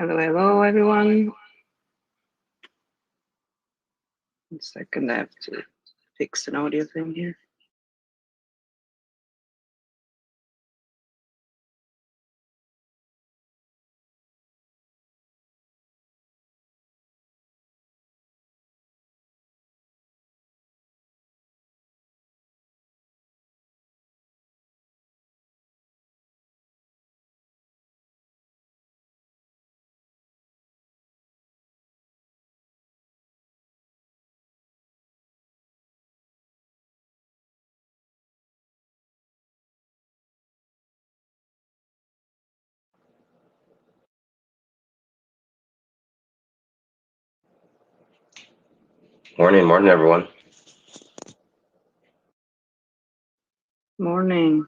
Hello, everyone. 1 second, I have to fix an audio thing here. Morning, everyone. Morning.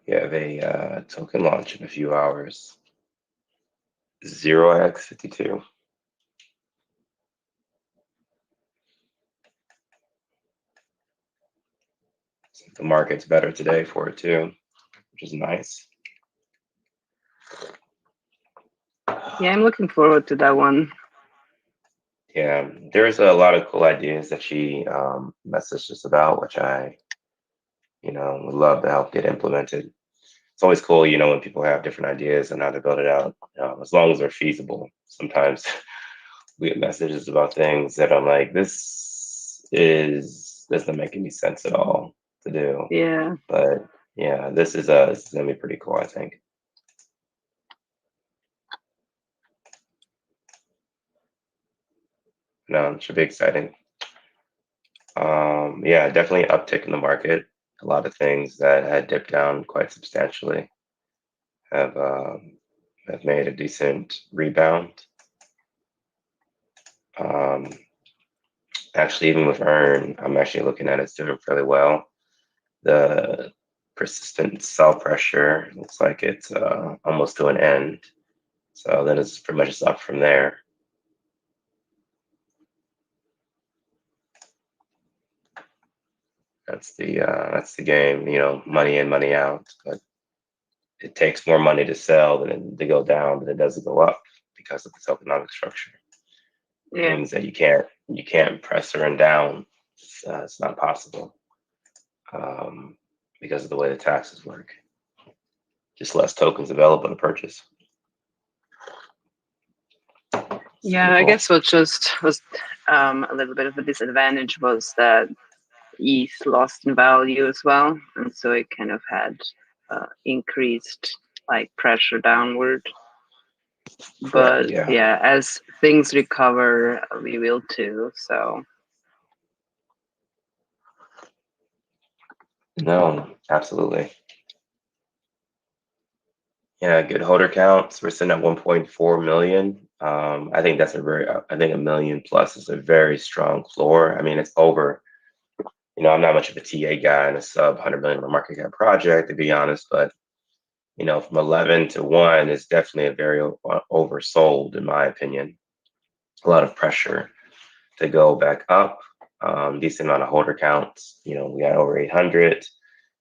You have a token launch in a few hours. 0x52. So the market's better today for it too, which is nice. Yeah, I'm looking forward to that one. Yeah, there's a lot of cool ideas that she messaged us about, which I, would love to help get implemented. It's always cool, when people have different ideas and how to build it out, as long as they're feasible. Sometimes we get messages about things that I'm like, doesn't make any sense at all to do. Yeah. But yeah, this is gonna be pretty cool, I think. No, it should be exciting. Yeah, definitely uptick in the market. A lot of things that had dipped down quite substantially have have made a decent rebound. Um, Actually, even with EARN, I'm actually looking at it's doing fairly well. The persistent sell pressure looks like it's almost to an end. So then it's pretty much just up from there. That's the game, money in, money out. But it takes more money to sell to go down than it does to go up because of the tokenomic structure. It Yeah. means that you can't press her and down. It's not possible because of the way the taxes work. Just less tokens available to purchase. Yeah, Super I cool. guess what just was a little bit of a disadvantage was that ETH lost in value as well. And so it kind of had increased like pressure downward. Correct. But Yeah. yeah, as things recover, we will too. So No, absolutely. Yeah, good holder counts. We're sitting at 1.4 million. I think a million plus is a very strong floor. I mean, it's over. I'm not much of a TA guy in a sub 100 million market cap project, to be honest, but from 11 to 1 is definitely a very oversold, in my opinion. A lot of pressure to go back up. Decent amount of holder counts. We got over 800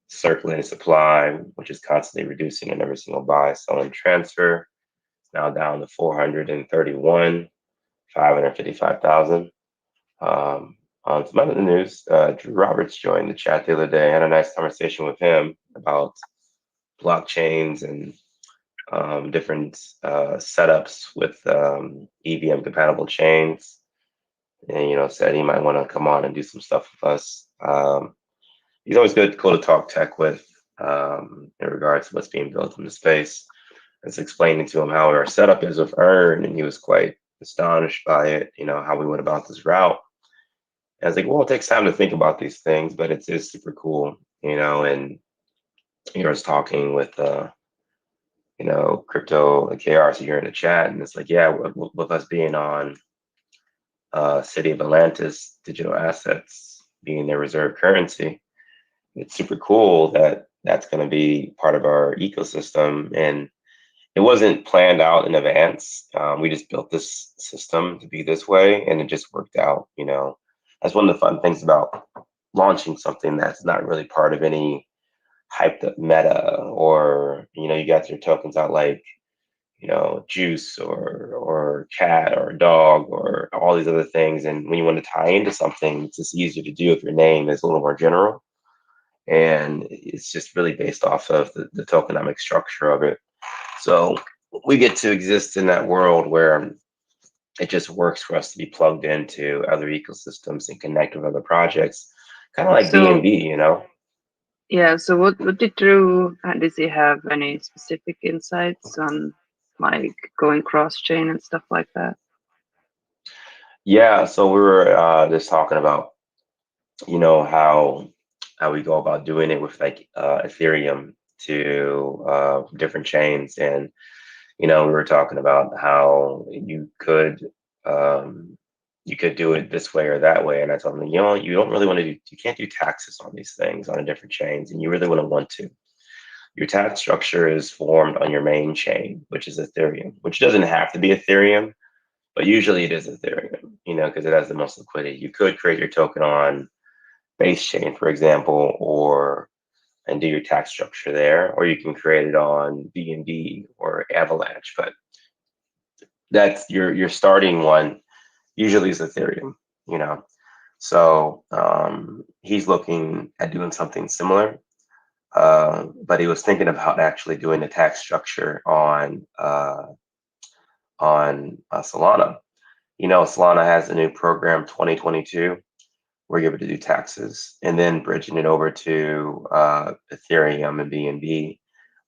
circulating supply, which is constantly reducing in every single buy, sell, and transfer. Now down to 431, 555,000. On some other news, Drew Roberts joined the chat the other day. I had a nice conversation with him about blockchains and different setups with EVM compatible chains. And said he might want to come on and do some stuff with us. He's always cool to talk tech with in regards to what's being built in the space. I was explaining to him how our setup is with EARN, and he was quite astonished by it. How we went about this route. And I was like, well, it takes time to think about these things, but it's super cool. And I was talking with crypto KRs here in the chat, and it's like, yeah, with us being on City of Atlantis digital assets being their reserve currency, it's super cool that that's going to be part of our ecosystem. And it wasn't planned out in advance. We just built this system to be this way, and it just worked out. That's one of the fun things about launching something that's not really part of any hyped up meta, or you got your tokens out like juice or cat or dog or all these other things. And when you want to tie into something, it's just easier to do if your name is a little more general. And it's just really based off of the tokenomic structure of it. So we get to exist in that world where it just works for us to be plugged into other ecosystems and connect with other projects, kind of like So BNB. yeah, so what did Drew, does he have any specific insights on like going cross chain and stuff like that? Yeah, so we were just talking about, how we go about doing it with like Ethereum to different chains. And we were talking about how you could do it this way or that way. And I told him, you don't really want to you can't do taxes on these things on different chains, and you really wouldn't want to. Your tax structure is formed on your main chain, which is Ethereum, which doesn't have to be Ethereum, but usually it is Ethereum, because it has the most liquidity. You could create your token on base chain, for example, and do your tax structure there, or you can create it on BNB or Avalanche. But that's your starting one. Usually is Ethereum, you know. So he's looking at doing something similar, but he was thinking about actually doing the tax structure on Solana. Solana has a new program 2022 where you're able to do taxes, and then bridging it over to Ethereum and BNB.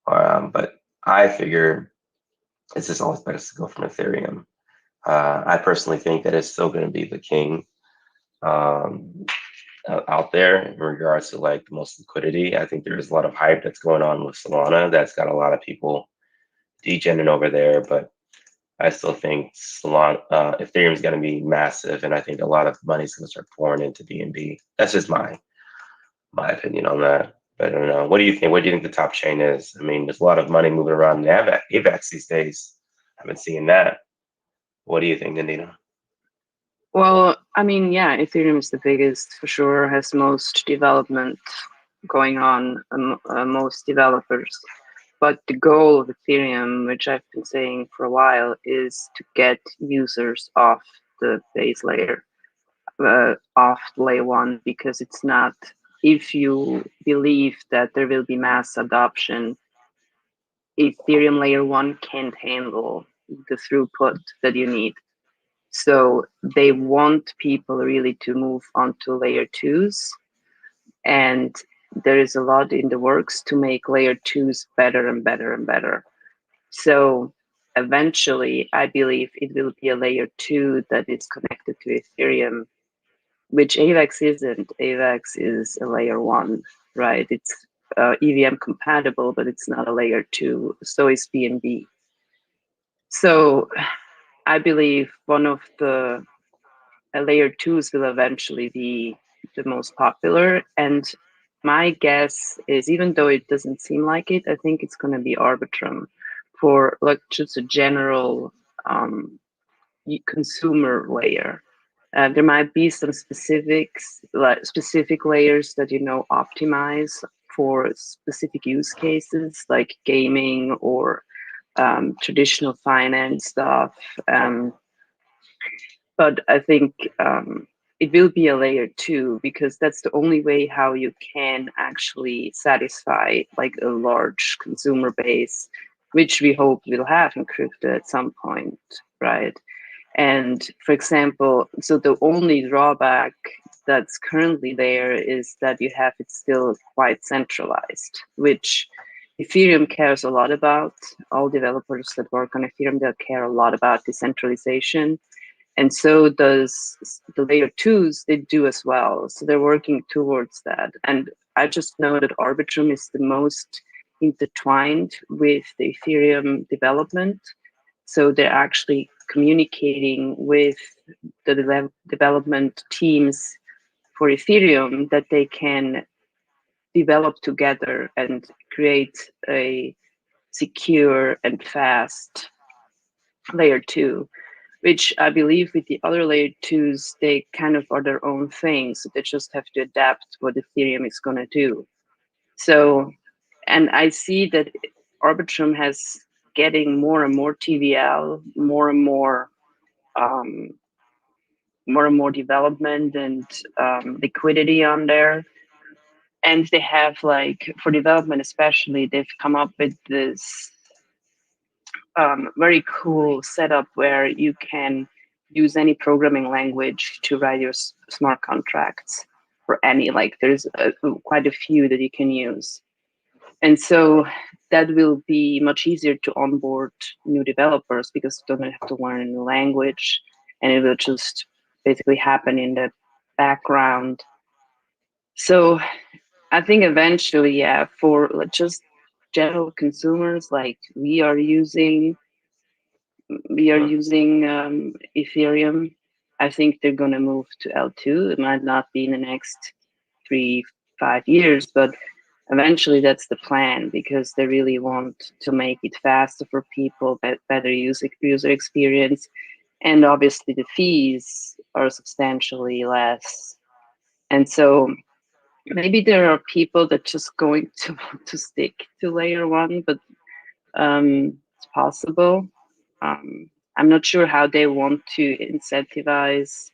But I figure it's just always better to go from Ethereum. I personally think that it's still going to be the king out there in regards to like the most liquidity. I think there's a lot of hype that's going on with Solana that's got a lot of people degening over there, but I still think Solana, Ethereum is going to be massive, and I think a lot of money is going to start pouring into BNB. That's just my opinion on that. But I don't know. What do you think? What do you think the top chain is? I mean, there's a lot of money moving around in AVAX these days. I've been seeing that. What do you think, Nandina? Well, I mean, yeah, Ethereum is the biggest for sure, has most development going on, most developers. But the goal of Ethereum, which I've been saying for a while, is to get users off the base layer, off layer one, because it's not, if you believe that there will be mass adoption, Ethereum layer one can't handle the throughput that you need. So they want people really to move onto layer twos. And there is a lot in the works to make layer twos better and better and better. So eventually, I believe it will be a layer two that is connected to Ethereum, which AVAX isn't. AVAX is a layer one, right? It's EVM compatible, but it's not a layer two. So is BNB. So I believe one of the layer twos will eventually be the most popular. And my guess is, even though it doesn't seem like it, I think it's going to be Arbitrum for like just a general consumer layer. There might be some specifics, like specific layers that optimize for specific use cases like gaming or traditional finance stuff. But I think it will be a layer two, because that's the only way how you can actually satisfy like a large consumer base, which we hope we'll have in crypto at some point, right? And for example, so the only drawback that's currently there is that you have it still quite centralized, which Ethereum cares a lot about. All developers that work on Ethereum, they care a lot about decentralization. And so does the layer twos, they do as well. So they're working towards that. And I just know that Arbitrum is the most intertwined with the Ethereum development. So they're actually communicating with the development teams for Ethereum that they can develop together and create a secure and fast layer two, which I believe with the other layer twos, they kind of are their own things. So they just have to adapt what Ethereum is going to do. So, and I see that Arbitrum has getting more and more TVL, um, more and more development and liquidity on there. And they have like for development, especially, they've come up with this very cool setup where you can use any programming language to write your smart contracts for any, like there's quite a few that you can use. And so that will be much easier to onboard new developers because you don't have to learn a new language, and it will just basically happen in the background. So I think eventually, yeah, for just general consumers, like we are using Ethereum. I think they're going to move to L2. It might not be in the next 3-5 years, but eventually that's the plan because they really want to make it faster for people, better user experience. And obviously the fees are substantially less. And so maybe there are people that just going to want to stick to layer one, but it's possible. I'm not sure how they want to incentivize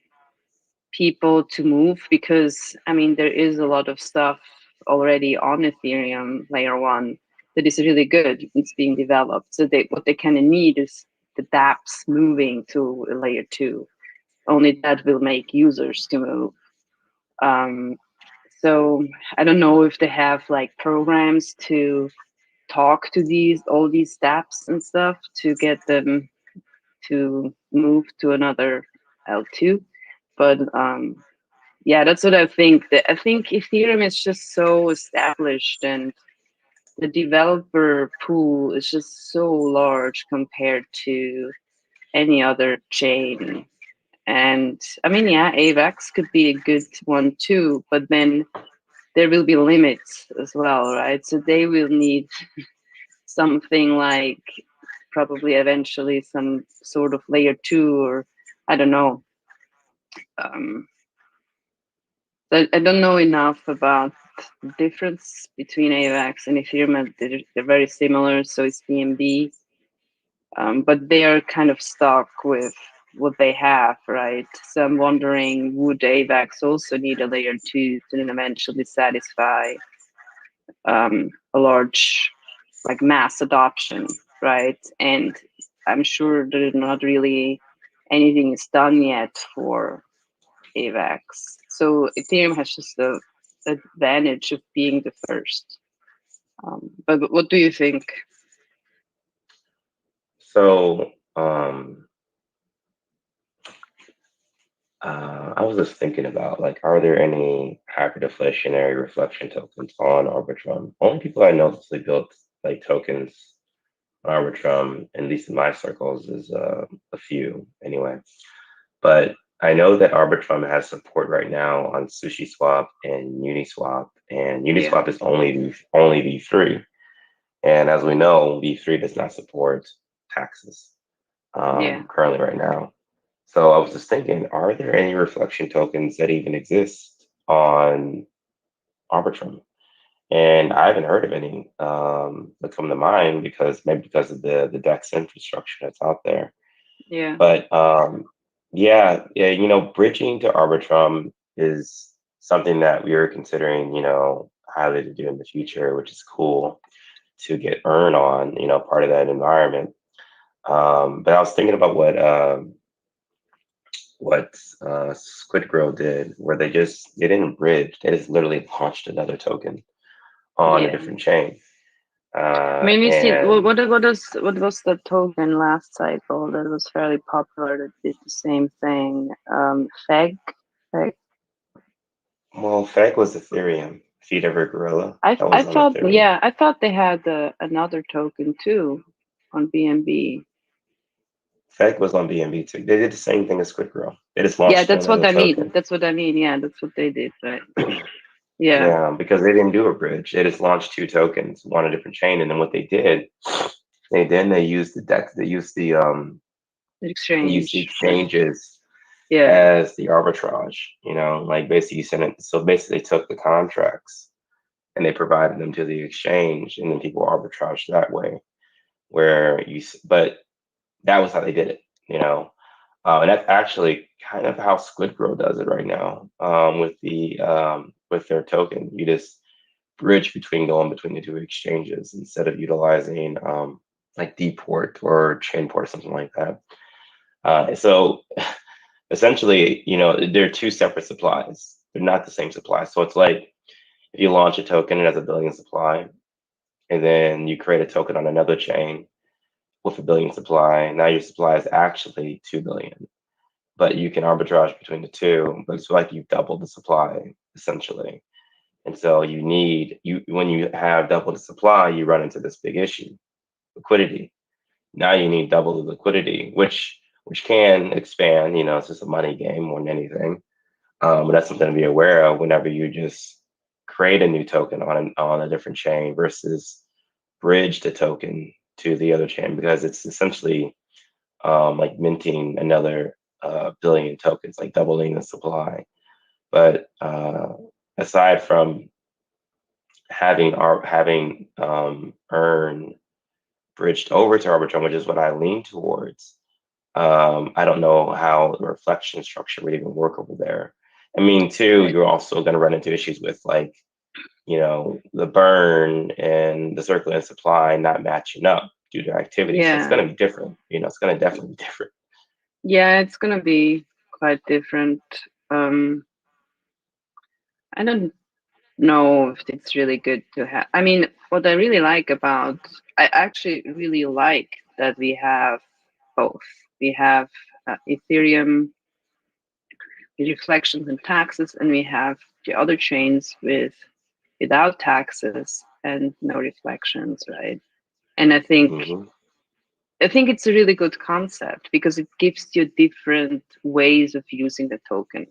people to move because I mean there is a lot of stuff already on Ethereum layer one that is really good. It's being developed. So what they kind of need is the dApps moving to layer two. Only that will make users to move. Um, so I don't know if they have like programs to talk to all these dApps and stuff to get them to move to another L2. But yeah, that's what I think. I think Ethereum is just so established and the developer pool is just so large compared to any other chain. And I mean, yeah, AVAX could be a good one too, but then there will be limits as well, right? So they will need something like probably eventually some sort of layer two, or I don't know. Um, I don't know enough about the difference between AVAX and Ethereum. They're very similar, so it's BNB, but they are kind of stuck with what they have, right? So I'm wondering, would AVAX also need a layer two to then eventually satisfy a large, like mass adoption, right? And I'm sure there's not really anything is done yet for AVAX. So Ethereum has just the advantage of being the first. But what do you think? So I was just thinking about like, are there any hyperdeflationary reflection tokens on Arbitrum? Only people I know that's built like tokens on Arbitrum, at least in my circles, is a few anyway. But I know that Arbitrum has support right now on SushiSwap and Uniswap, and Uniswap is only V3. And as we know, V3 does not support taxes currently right now. So I was just thinking, are there any reflection tokens that even exist on Arbitrum? And I haven't heard of any that come to mind because maybe because of the DEX infrastructure that's out there. Yeah. But yeah, you know, bridging to Arbitrum is something that we are considering, you know, highly to do in the future, which is cool to get EARN on, you know, part of that environment. But I was thinking about what Squid Grow did, where they didn't bridge, they just literally launched another token on a different chain. I mean, we see what was the token last cycle that was fairly popular that did the same thing? FEG. Well, FEG was Ethereum. Feed Ever Gorilla. I thought, Ethereum. yeah, I thought they had another token too on BNB. FEG was on BNB too. They did the same thing as Squid Grow. They just launched that's what I token. mean. That's what I mean. Yeah, that's what they did, right? Yeah, because they didn't do a bridge. They just launched two tokens, one a different chain, and then what they did, they used the DEX. They used the and use the exchange. exchanges Yeah. as the arbitrage. Like basically you send it. So basically, they took the contracts and they provided them to the exchange, and then people arbitrage that way. But that was how they did it. And that's actually kind of how Squidgrow does it right now, with their token. You just bridge going between the two exchanges instead of utilizing like Dport or Chainport or something like that. So essentially, they're two separate supplies. They're not the same supply. So it's like if you launch a token, it has a billion supply, and then you create a token on another chain with a billion supply. Now your supply is actually 2 billion, but you can arbitrage between the two, but it's like you've doubled the supply essentially. And so when you have double the supply, you run into this big issue, liquidity. Now you need double the liquidity, which can expand. It's just a money game more than anything. But that's something to be aware of whenever you just create a new token on a different chain versus bridge the token to the other chain, because it's essentially like minting another billion tokens, like doubling the supply. But aside from having EARN bridged over to Arbitrum, which is what I lean towards, I don't know how the reflection structure would even work over there. I mean, too, you're also going to run into issues with like, the burn and the circulating supply not matching up due to activity. So it's going to be different. It's going to definitely be different. Yeah, it's going to be quite different. I don't know if it's really good to have. I mean, what I really like I actually really like that we have both. We have Ethereum with reflections and taxes, and we have the other chains without taxes and no reflections, right? And I think Mm-hmm. it's a really good concept because it gives you different ways of using the token.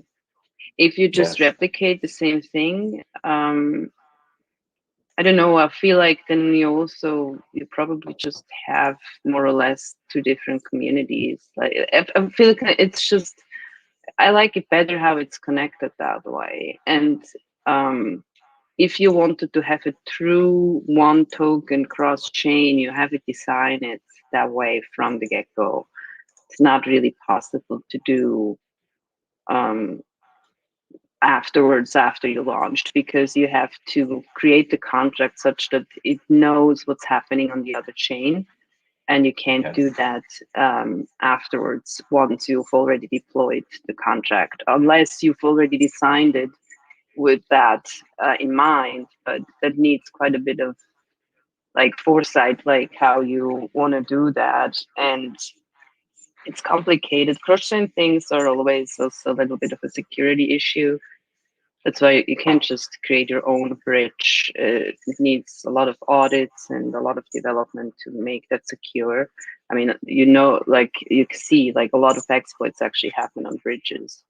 If you just Yes. replicate the same thing, I don't know. I feel like then you probably just have more or less two different communities. Like I feel like it's just I like it better how it's connected that way. And if you wanted to have a true one token cross chain, you have to design it that way from the get go. It's not really possible to do afterwards after you launched, because you have to create the contract such that it knows what's happening on the other chain, and you can't Yes. do that afterwards once you've already deployed the contract, unless you've already designed it with that in mind. But that needs quite a bit of like foresight, like how you want to do that. And it's complicated. Cross-chain things are always also a little bit of a security issue. That's why you can't just create your own bridge. It needs a lot of audits and a lot of development to make that secure. I mean, like you see, like a lot of exploits actually happen on bridges.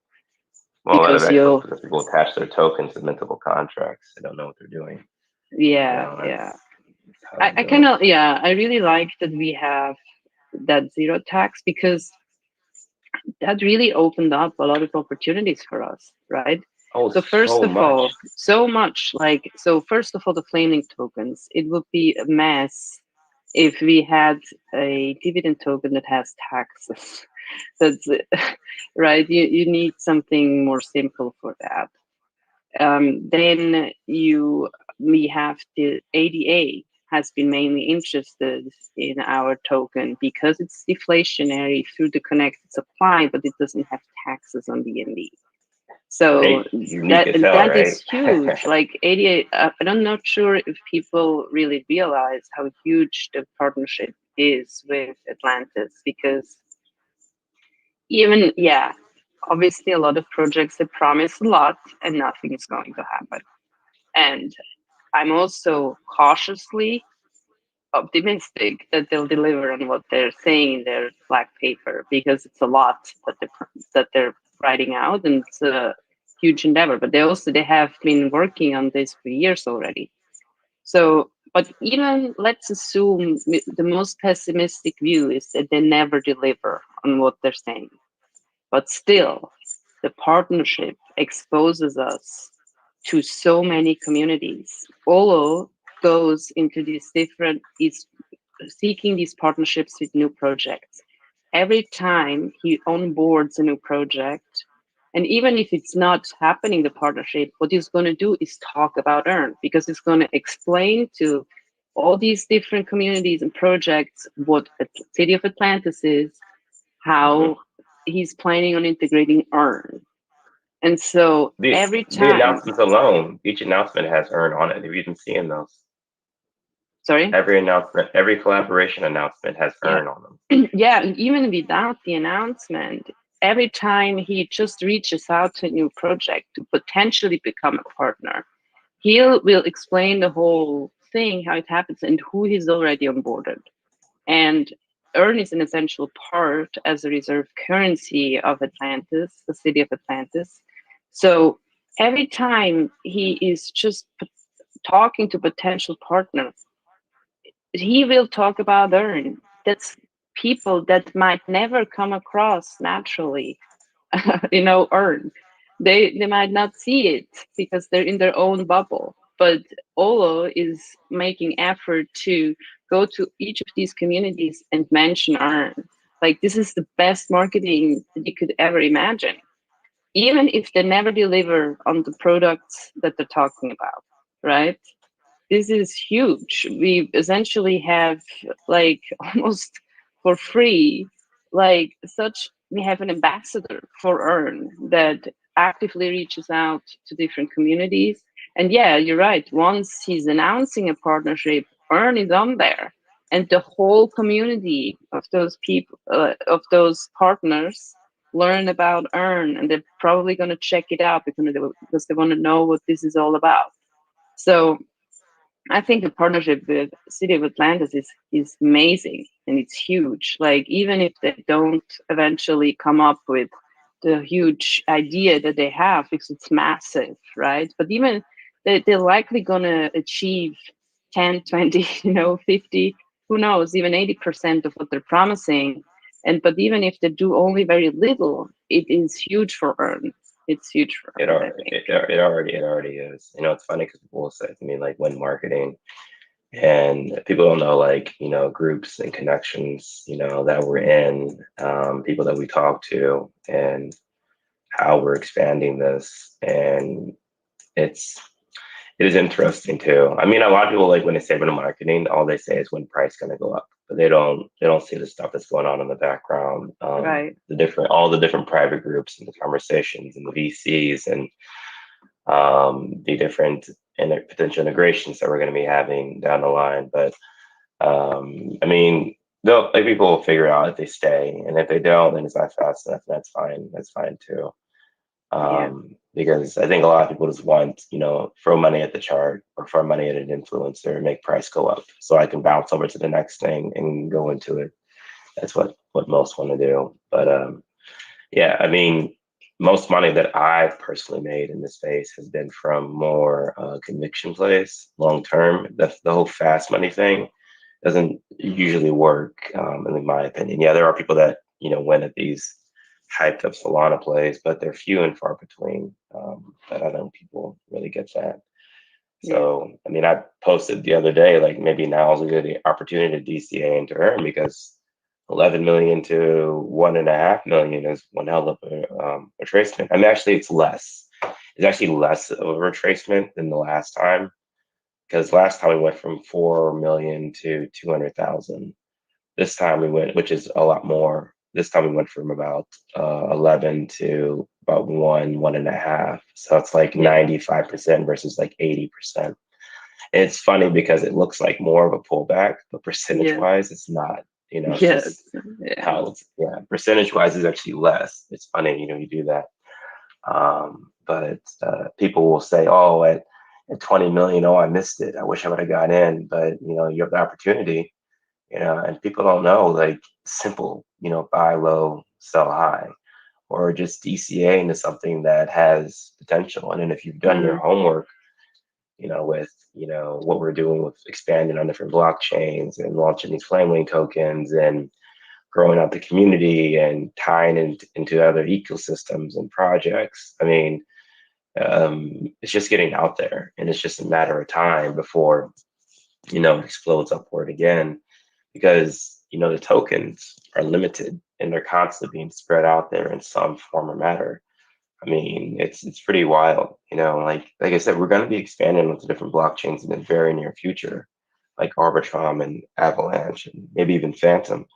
Well, a lot of Because exploits because people attach their tokens to mintable contracts. They don't know what they're doing. yeah. That's how I they do kind it. of, yeah, I really like that we have that zero tax, because that really opened up a lot of opportunities for us, right? Oh, So first so of all, much. so much like, so first of all, the Flameling tokens, it would be a mess if we had a dividend token that has taxes. That's right. You need something more simple for that. Then we have the ADA has been mainly interested in our token because it's deflationary through the connected supply, but it doesn't have taxes on BNB. So Unique as hell, that right? is huge. Like ADA, I'm not sure if people really realize how huge the partnership is with Atlantis, because even, yeah, obviously a lot of projects that promise a lot and nothing is going to happen. And I'm also cautiously optimistic that they'll deliver on what they're saying in their black paper, because it's a lot that they're writing out, and it's a huge endeavor. But they have been working on this for years already. So, but even let's assume the most pessimistic view is that they never deliver on what they're saying. But still, the partnership exposes us to so many communities. Olo goes into these different, is seeking these partnerships with new projects. Every time he onboards a new project, and even if it's not happening, the partnership, what he's going to do is talk about EARN, because he's going to explain to all these different communities and projects what City of Atlantis is, how he's planning on integrating EARN. And so every The time, announcements alone, each announcement has EARN on it. Have you been seeing those? sorry? Every announcement, every collaboration announcement has Yeah. EARN on them. Yeah, even without the announcement, every time he just reaches out to a new project to potentially become a partner, he will explain the whole thing, how it happens, and who he's already onboarded. And EARN is an essential part as a reserve currency of Atlantis, the city of Atlantis. So every time he is just talking to potential partners, he will talk about EARN. That's people that might never come across naturally, EARN. They might not see it because they're in their own bubble. But Olo is making effort to go to each of these communities and mention EARN. Like, this is the best marketing that you could ever imagine, even if they never deliver on the products that they're talking about, right? This is huge. We essentially have, like, almost for free, like, such, we have an ambassador for EARN that actively reaches out to different communities. And yeah, you're right. Once he's announcing a partnership, EARN is on there, and the whole community of those people, of those partners, learn about EARN, and they're probably going to check it out because they want to know what this is all about. So I think the partnership with City of Atlantis is amazing, and it's huge. Like, even if they don't eventually come up with the huge idea that they have, because it's massive, right? But even they're likely gonna achieve 10, 20, 50, who knows, even 80% of what they're promising. And but even if they do only very little, it is huge for EARN. It's huge for It, EARN, I al- think. it already is. It's funny because people will say to me, like, when marketing, and people don't know, like, groups and connections, that we're in, people that we talk to, and how we're expanding this. And it's it is interesting too. I mean, a lot of people, like, when they say about marketing, all they say is when price going to go up, but they don't see the stuff that's going on in the background, Right. all the different private groups and the conversations and the VCs and the different potential integrations that we're going to be having down the line. But I mean, they'll, like, people will figure it out if they stay, and if they don't, then it's not fast enough. That's fine. That's fine too. Yeah. Because I think a lot of people just want, throw money at the chart or throw money at an influencer and make price go up so I can bounce over to the next thing and go into it. That's what most want to do. But yeah, I mean, most money that I've personally made in this space has been from more conviction plays long term. The whole fast money thing doesn't usually work, in my opinion. Yeah, there are people that win at these hyped up Solana plays, but they're few and far between. But I don't people really get that. Yeah. So, I mean, I posted the other day, like, maybe now is a good opportunity to DCA into EARN, because 11 million to 1.5 million is one hell of a retracement. I mean, actually, it's less. It's actually less of a retracement than the last time, because last time we went from 4 million to 200,000. This time we went, which is a lot more. This time we went from about 11 to about 1.5. So it's like 95% versus like 80%. And it's funny because it looks like more of a pullback, but percentage wise, it's not. It's just how percentage wise is actually less. It's funny, you do that. But people will say, oh, at 20 million, oh, I missed it. I wish I would have got in. But you have the opportunity, and people don't know, like, simple, buy low, sell high, or just DCA into something that has potential. And then if you've done your homework, with what we're doing with expanding on different blockchains and launching these Flameling tokens and growing out the community and tying into other ecosystems and projects. I mean, it's just getting out there, and it's just a matter of time before, it explodes upward again, because the tokens are limited and they're constantly being spread out there in some form or matter. I mean, it's pretty wild, like I said, we're going to be expanding into different blockchains in the very near future, like Arbitrum and Avalanche and maybe even Phantom,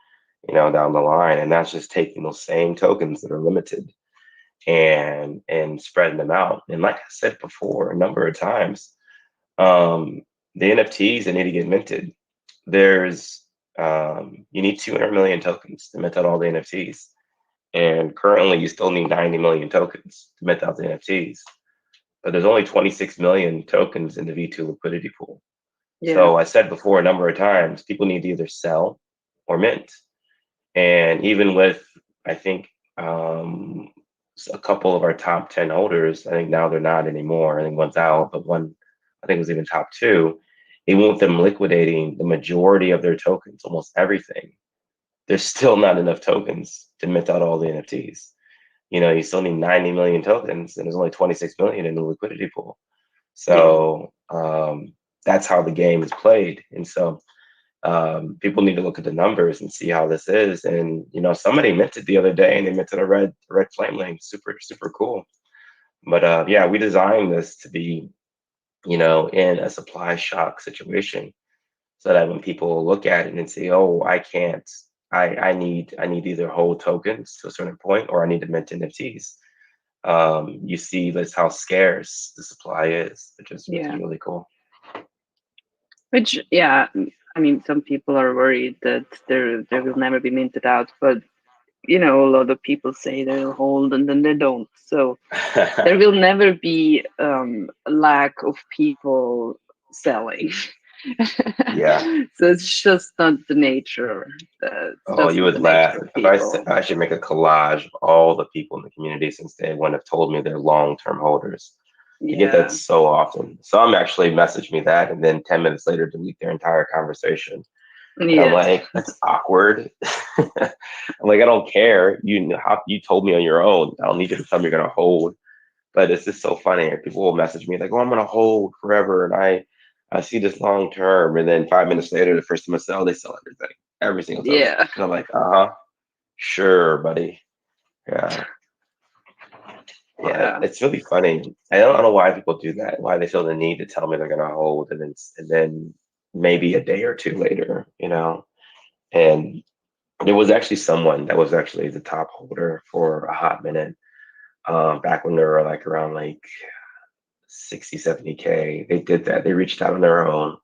down the line. And that's just taking those same tokens that are limited and spreading them out. And like I said before, a number of times, the NFTs, they need to get minted. You need 200 million tokens to mint out all the NFTs. And currently you still need 90 million tokens to mint out the NFTs. But there's only 26 million tokens in the V2 liquidity pool. Yeah. So I said before a number of times, people need to either sell or mint. And even with, I think, a couple of our top 10 holders, I think now they're not anymore. I think one's out, but one, I think, was even top 2. Even with them liquidating the majority of their tokens, almost everything, there's still not enough tokens to mint out all the NFTs. You still need 90 million tokens, and there's only 26 million in the liquidity pool. So that's how the game is played. And so people need to look at the numbers and see how this is. And somebody minted the other day, and they minted a red Flameling, super super cool. But yeah, we designed this to be in a supply shock situation, so that when people look at it and say, oh, I can't, I need either hold tokens to a certain point, or I need to mint NFTs. You see that's how scarce the supply is, which is really cool. Which, yeah, I mean, some people are worried that there will never be minted out, but a lot of people say they'll hold and then they don't. So there will never be a lack of people selling. Yeah. So it's just not the nature. Oh, you would laugh if I should make a collage of all the people in the community since day one have told me they're long-term holders. You get that so often. Some actually message me that, and then 10 minutes later delete their entire conversation. And I'm like, that's awkward. I'm like, I don't care. You told me on your own. I don't need you to tell me you're gonna hold. But it's just so funny. People will message me like, oh, I'm gonna hold forever, and I see this long term, and then 5 minutes later, the first time I sell, they sell everything, every single time. Yeah. And I'm like, sure, buddy. Yeah. Yeah. It's really funny. I don't know why people do that. Why they feel the need to tell me they're gonna hold, and then maybe a day or two later, And there was actually someone that was actually the top holder for a hot minute, back when they were like around like 60, 70K. They did that. They reached out on their own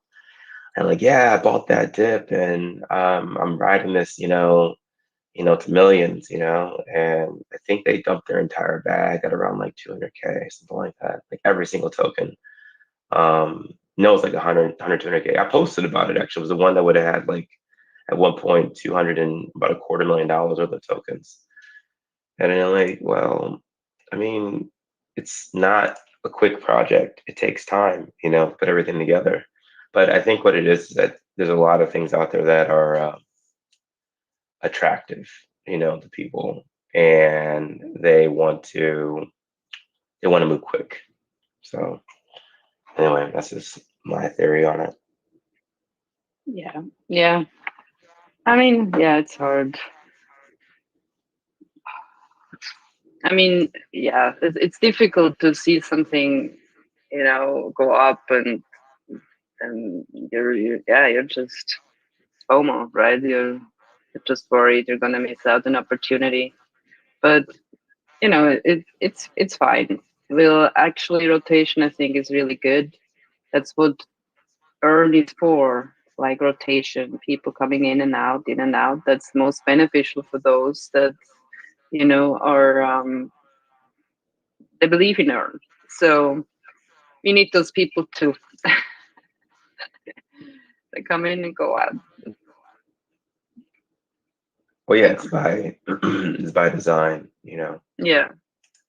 and like, yeah, I bought that dip, and I'm riding this, to millions, and I think they dumped their entire bag at around like 200K, something like that, like every single token. No, it's like 100, 200K. I posted about it actually. It was the one that would have had like at one point 200 and about $250,000 worth of tokens. And then I'm like, well, I mean, it's not a quick project. It takes time, to put everything together. But I think what it is that there's a lot of things out there that are attractive, to people, and they want to move quick. So anyway, that's just my theory on it. Yeah. I mean, yeah, it's hard. I mean, yeah, it's difficult to see something, go up, and you're just FOMO, right? You're just worried you're gonna miss out an opportunity. But it's fine. Actually, rotation, I think, is really good. That's what EARN is for, like rotation, people coming in and out, in and out. That's most beneficial for those that are they believe in EARN. So we need those people too. They come in and go out. Well, yeah, it's by design, Yeah.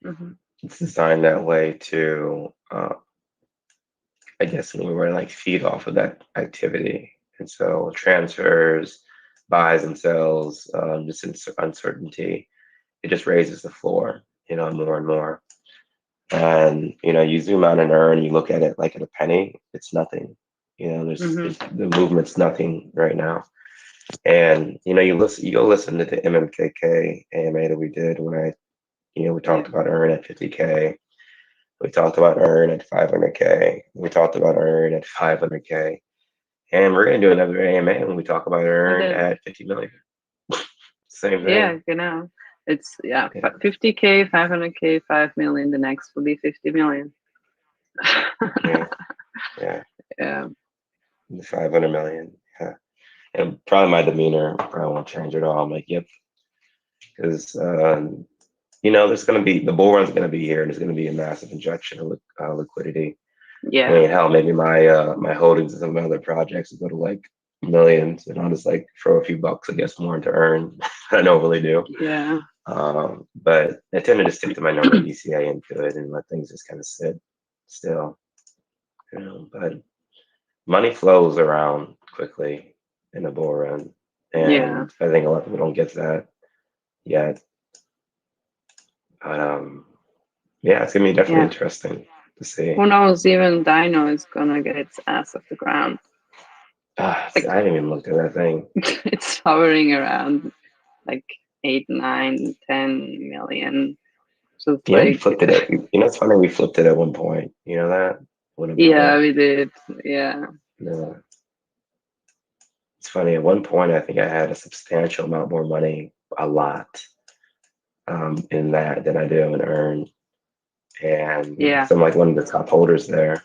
Mm-hmm. It's designed that way to, I guess, when we were like feed off of that activity. And so transfers, buys and sells, just in uncertainty, it just raises the floor, more and more. And you zoom out and earn, you look at it like at a penny, it's nothing. The movement's nothing right now. And you go listen to the MMKK AMA that we did when we talked about earn at 50K. We talked about earn at 500K. We talked about earn at 500K. And we're gonna do another AMA when we talk about earn at 50 million. Same thing. Yeah, it's 50K, 500K, 5 million. The next will be 50 million. Yeah. Yeah. 500 million. Yeah. And probably my demeanor probably won't change at all. I'm like, yep. Because there's going to be, the bull run's going to be here, and there's going to be a massive injection of liquidity. Yeah. I mean, hell, maybe my holdings in some of my other projects will go to like millions, and I'll just like throw a few bucks, I guess, more into earn. I normally do. Yeah. But I tend to just stick to my normal DCA into it and let things just kind of sit still. But money flows around quickly in the bull run, and I think a lot of people don't get that yet. But it's gonna be definitely interesting to see. Who knows? Even Dino is gonna get its ass off the ground. I haven't even looked at that thing. It's hovering around like 8, 9, 10 million. So we flipped it. It's funny. We flipped it at one point. You know that? Yeah, we did. Yeah. It's funny. At one point, I think I had a substantial amount more money, a lot, in that than I do in earn. And so I'm like one of the top holders there.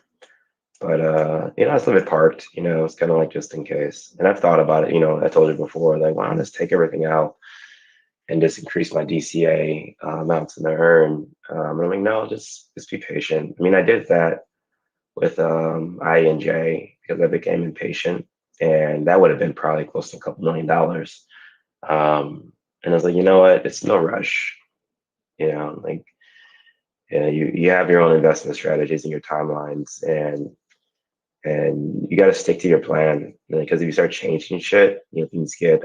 But I still have it parked. It's kind of like just in case. And I've thought about it. I told you before, like, why don't I just take everything out and just increase my DCA amounts in the earn? And I'm like, no, just be patient. I mean, I did that with INJ because I became impatient, and that would have been probably close to a couple $1 million. And I was like, you know what? It's no rush. You have your own investment strategies and your timelines, and you got to stick to your plan, because if you start changing shit, things get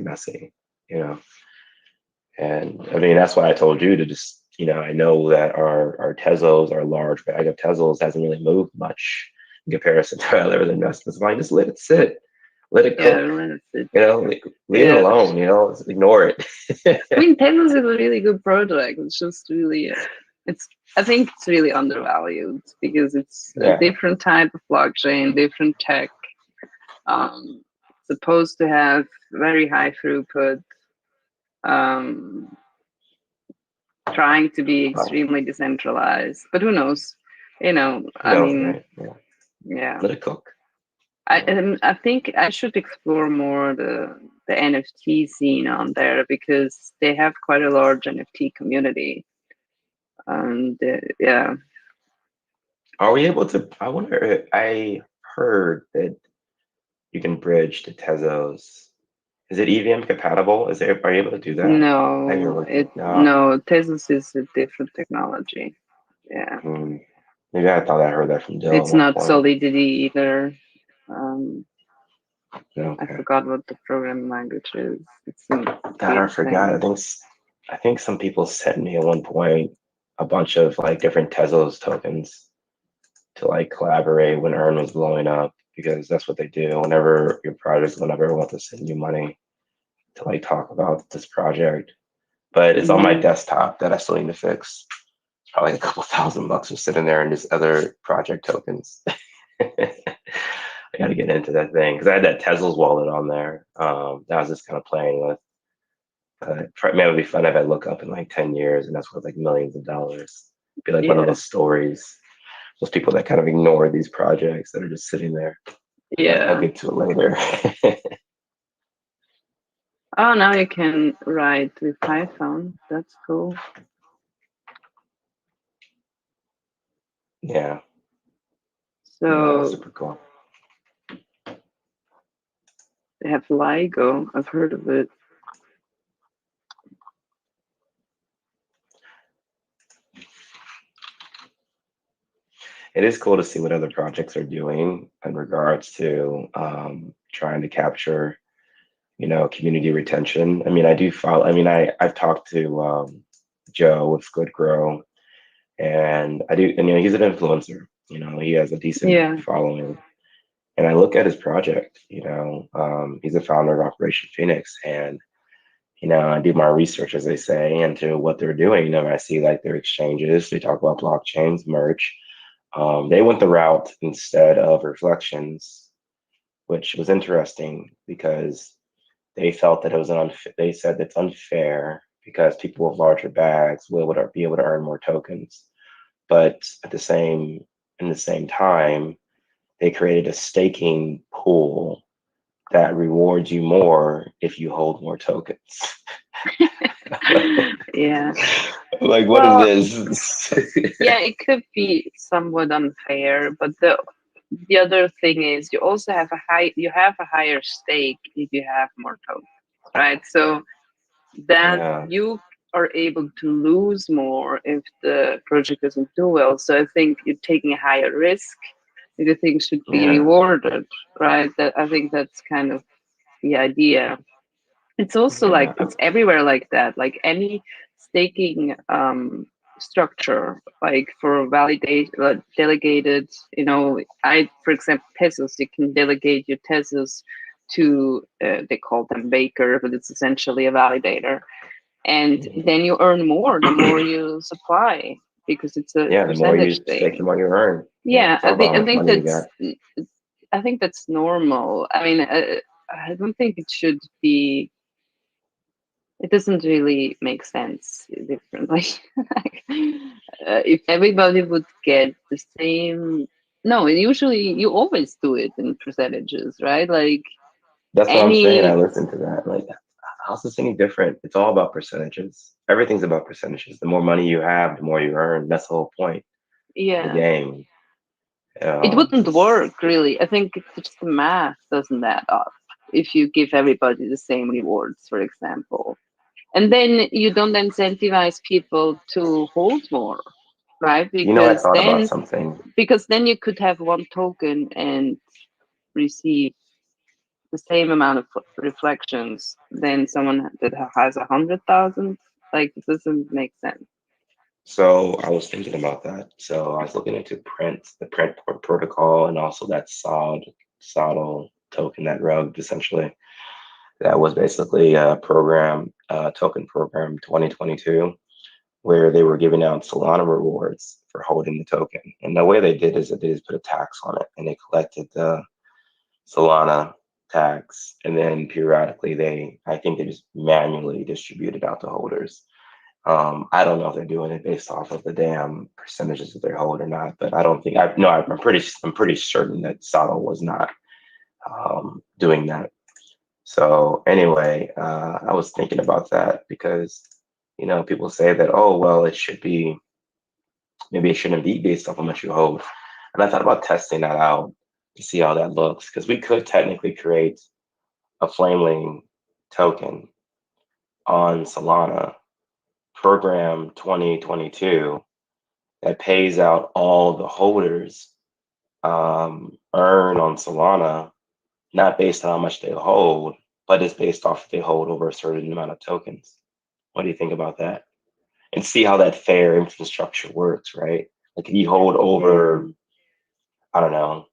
messy. And I mean, that's why I told you to just, I know that our Tezos, our large bag of Tezos, hasn't really moved much in comparison to other investments. Why just let it sit, let it cook, let it sit. Leave it alone, just ignore it. I mean, Tezos is a really good project. It's just really, I think it's really undervalued because it's a different type of blockchain, different tech, supposed to have very high throughput, trying to be extremely decentralized, but who knows? I mean, let it cook. I think I should explore more the NFT scene on there, because they have quite a large NFT community. And Are we able to? I wonder. I heard that you can bridge to Tezos. Is it EVM compatible? Are you able to do that? No, no. Tezos is a different technology. Yeah. Maybe I thought I heard that from Dill. It's not Solidity either. I forgot what the programming language is. I forgot. I think some people sent me at one point a bunch of like different Tezos tokens to like collaborate when earn was blowing up, because that's what they do whenever your project, whenever I want to send you money to like talk about this project. But it's on my desktop that I still need to fix. It's probably a couple $1,000 just sitting there in just other project tokens. I got to get into that thing because I had that Tesla's wallet on there. That I was just kind of playing with. Maybe it would be fun if I look up in like 10 years and that's worth like millions of dollars. It'd be like one of those stories. Those people that kind of ignore these projects that are just sitting there. Yeah. I'll get to it later. Oh, now you can write with Python. That's cool. Yeah. So super cool. They have LIGO. I've heard of it. It is cool to see what other projects are doing in regards to trying to capture community retention. I mean, I do follow. I mean, I've talked to Joe with Good Grow, and I do. And he's an influencer. He has a decent Yeah. following, and I look at his project. He's a founder of Operation Phoenix, and I do my research, as they say, into what they're doing. I see like their exchanges. They talk about blockchains, merge. They went the route instead of reflections, which was interesting because they felt that it was they said it's unfair because people with larger bags would be able to earn more tokens. But in the same time, they created a staking pool that rewards you more if you hold more tokens. Yeah. Like, what is this? Yeah, it could be somewhat unfair, but the other thing is you also have a higher stake if you have more tokens, right? So that Yeah, you are able to lose more if the project doesn't do well. So I think you're taking a higher risk. The thing should be yeah, rewarded, right? That I think that's kind of the idea. It's also like yeah. it's everywhere like that. Like any staking structure, like for validate delegated, I for example Tezos, you can delegate your Tezos to they call them Baker, but it's essentially a validator, and then you earn more the more you supply because it's a Yeah, the more percentage you stake, the thing. more you earn. Yeah, Yeah, it's all about how much money you got. I think that's normal. I mean, I don't think it should be. It doesn't really make sense differently. Like, if everybody would get the same, no, usually you always do it in percentages, right? Like That's what I'm saying. I any, listened to that. Like, how's this any different? It's all about percentages. Everything's about percentages. The more money you have, the more you earn. That's the whole point of the yeah, game. it It's wouldn't just, work really. I think it's just the math doesn't add up if you give everybody the same rewards, for example. And then you don't incentivize people to hold more, right? I thought about something. Because then you could have one token and receive the same amount of reflections than someone that has 100,000. Like it doesn't make sense. So I was thinking about that. So I was looking into the print protocol, and also that SODL token, that rug, essentially. That was basically a token program 2022, where they were giving out Solana rewards for holding the token. And the way they did is that they just put a tax on it, and they collected the Solana tax, and then periodically I think they just manually distributed out to holders. I don't know if they're doing it based off of the damn percentages that they hold or not, but I don't think I no. I'm pretty certain that Sato was not doing that. So anyway, I was thinking about that because people say that, oh well, maybe it shouldn't be based off how much you hold, and I thought about testing that out to see how that looks, because we could technically create a Flameling token on Solana program 2022 that pays out all the holders earn on Solana, not based on how much they hold, but it's based off if they hold over a certain amount of tokens. What do you think about that? And see how that fair infrastructure works, right? Like if you hold over, I don't know,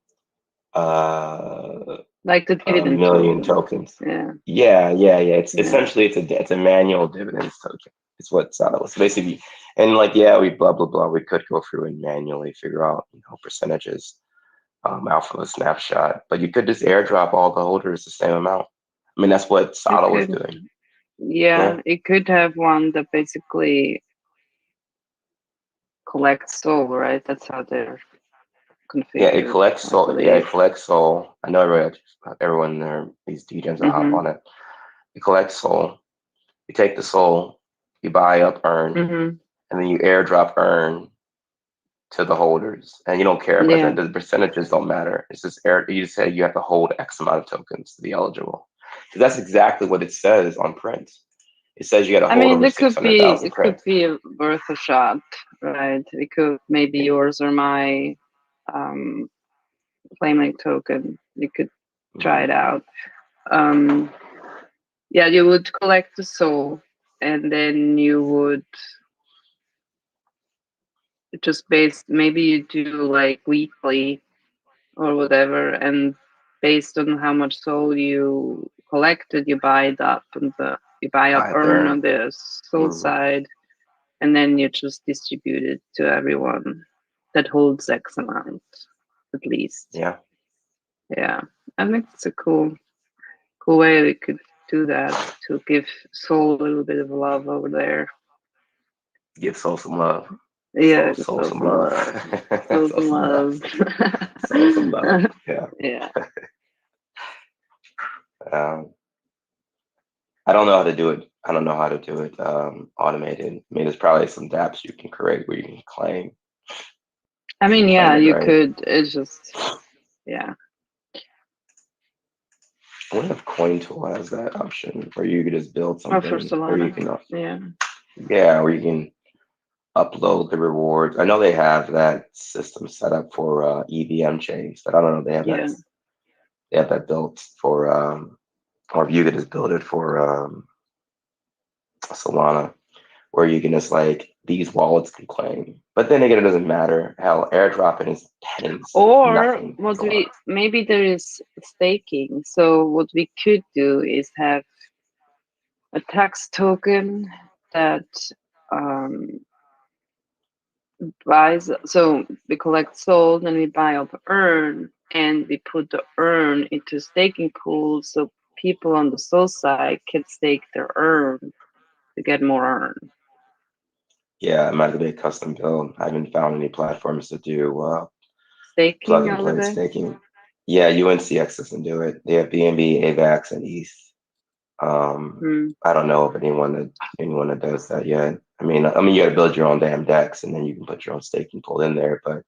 Like the a dividend million token. tokens. Yeah. Yeah. It's Yeah. essentially it's a manual dividends token. It's what Sada was basically. And like, yeah, we blah blah blah. We could go through and manually figure out percentages out from the snapshot, but you could just airdrop all the holders the same amount. I mean, that's what You Sada was could, doing. Yeah, yeah, it could have one that basically collects soul, right? That's how they're yeah. It configured, collects I soul. Yeah, it believe. collects soul. I know everyone there, these degens will hop Mm-hmm. on it. It collects soul. You take the soul, you buy up earn, Mm-hmm. and then you airdrop earn to the holders, and you don't care about Yeah. that. The percentages don't matter. It's just air. You say you have to hold X amount of tokens to be eligible. So that's exactly what it says on print. It says you got to I hold mean, over 600,000 it could credits. be worth a shot, right? It could maybe yours or my um, Flameling token. You could try Mhm. it out. Um, Yeah, you would collect the soul, and then you would just maybe you do like weekly or whatever, and based on how much soul you collected, you buy it up, and you buy up Right EARN on there. the soul Hmm. side, and then you just distribute it to everyone that holds X amount, at least. Yeah. Yeah, I think it's a cool way we could do that, to give soul a little bit of love over there. Give soul some love. Yeah, Soul soul some some love. love. Soul Soul some some love. love. Soul some love. Yeah. Yeah. Um, I don't know how to do it. I don't know how to do it automated. I mean, there's probably some dApps you can create where you can claim. I You mean, can yeah, claim it, you right? could. It's just, yeah. I wonder if CoinTool has that option where you could just build Oh, for something where you Solana. can, Yeah. yeah, where you can upload the rewards. I know they have that system set up for EVM chains, but I don't know if Yeah. they have that built for or if you could just build it for Solana, where you can just like these wallets can claim. But then again, it doesn't matter. Hell, airdropping is pennies. It's Or nothing. what maybe there is staking. So what we could do is have a tax token that um, buys. So we collect soul, then we buy up EARN, and we put the EARN into staking pool, so people on the soul side can stake their EARN to get more EARN. Yeah, it might be a custom build. I haven't found any platforms to do plug Staking and all the play day. staking. Yeah, UNCX doesn't do it. They have BNB, AVAX, and ETH. I don't know of anyone that does that yet. I mean, you got to build your own damn decks, and then you can put your own staking pool in there. But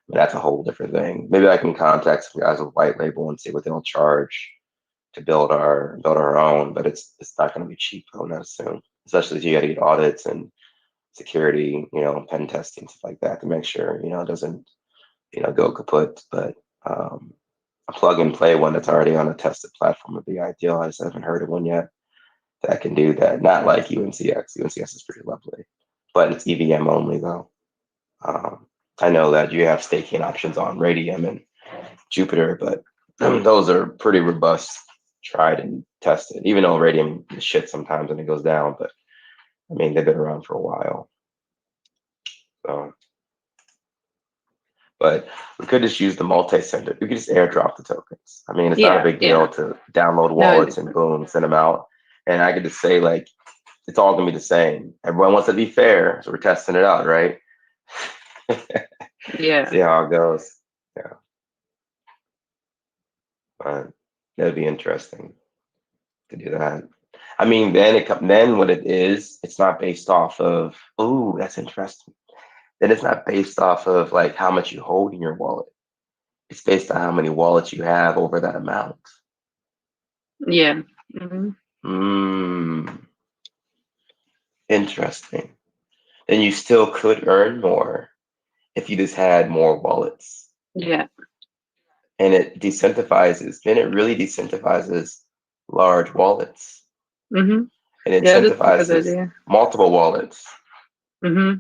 that's a whole different thing. Maybe I can contact some guys with white label and see what they'll charge to build our own. But it's not going to be cheap. I would not assume, especially if you got to get audits and security, pen testing, stuff like that to make sure it doesn't go kaput. But a plug and play one that's already on a tested platform would be ideal. I just haven't heard of one yet that can do that. Not like UNCX. UNCX is pretty lovely, but it's EVM only though. I know that you have staking options on Radium and Jupiter, but those are pretty robust, tried and tested. Even though Radium is shit sometimes and it goes down, but I mean they've been around for a while. So, but we could just use the multi-sender. We could just airdrop the tokens. I mean, it's not a big deal to download No, wallets and boom, send them out. And I could just say like, it's all gonna be the same. Everyone wants to be fair, so we're testing it out, right? yeah. See how it goes. Yeah, but that'd be interesting to do that. I mean, then what it is, it's not based off of. Oh, that's interesting. Then it's not based off of like how much you hold in your wallet. It's based on how many wallets you have over that amount. Yeah. Mm-hmm. Interesting. Then you still could earn more if you just had more wallets. Yeah. And it decentralizes, then it really decentralizes large wallets. Mm-hmm. And Yeah, that's a good incentivizes idea. multiple wallets. Mm-hmm.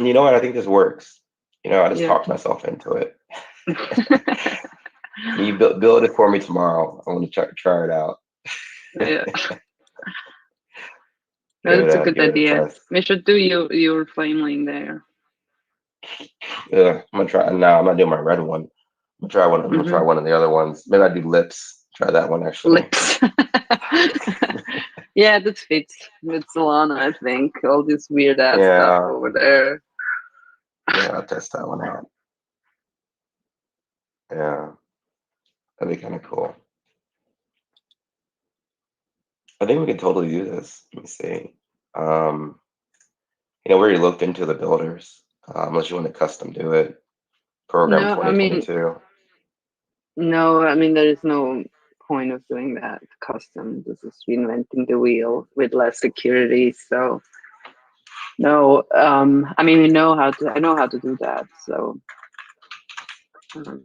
You know what? I think this works. I just Yeah. talked myself into it. Can you build it for me tomorrow? I want to try it out. Yeah. No, Give it that's a good give it a idea. test. We should do your Flameling there. I'm gonna try. No, I'm not doing my red one. I'm gonna try one. I'm gonna try one of the other ones. Maybe I do lips. Try that one actually. Lips. Yeah, that fits with Solana, I think. All this weird ass stuff Yeah, over there. yeah. I'll test that one out. Yeah, that'd be kind of cool. I think we could totally do this. Let me see. Um, we already looked into the builders. Unless you want to custom do it. Program No, I mean, 2022. no, I mean, there is no point of doing that custom. This is reinventing the wheel with less security. So no, I mean, I know how to do that. So um,